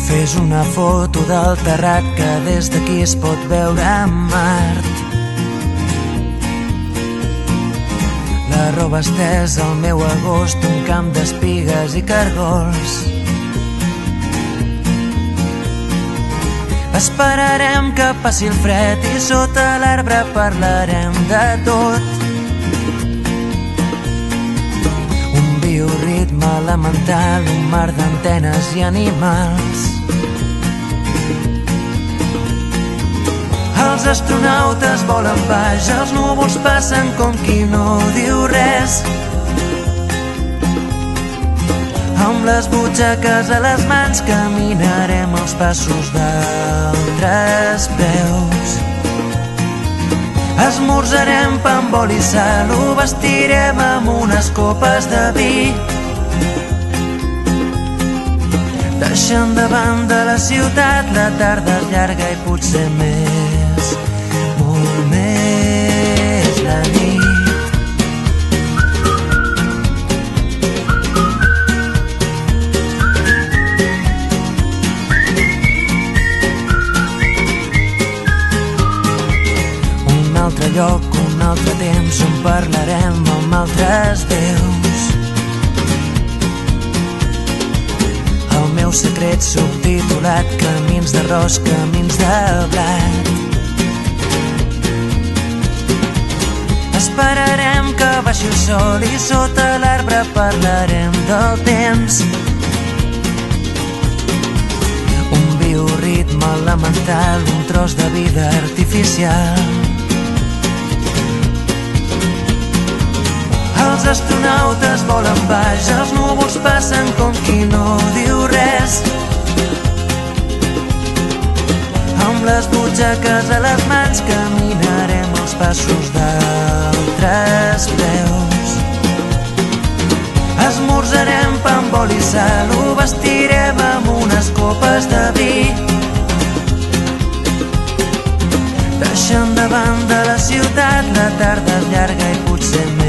Fes una foto del terrat que des d'aquí es pot veure a Mart. La roba estesa al meu agost, un camp d'espigues i cargols. Esperarem que passi el fred i sota l'arbre parlarem de tot. Un bioritme elemental, un mar d'antenes i animals. Els astronautes volen baix, els núvols passen com qui no diu res. Amb les butxaques a les mans caminarem els passos d'altres peus. Esmorzarem pa amb oli i sal, ho vestirem amb unes copes de vi. Deixant de banda la ciutat, la tarda és llarga i potser més, molt més la nit. Un altre lloc, un altre temps, on parlarem amb altres veus. El meu secret subtitulat, camins d'arròs, camins de blat. Esperarem que baixi el sol i sota l'arbre parlarem del temps. Un bioritme elemental, un tros de vida artificial. Els astronautes volen baix, els núvols passen com qui no diu res. Amb les butxaques a les mans caminarem els passos d'altres peus. Esmorzarem pa amb oli i sal, ho vestirem amb unes copes de vi. Deixant de banda la ciutat, la tarda és llarga i potser més,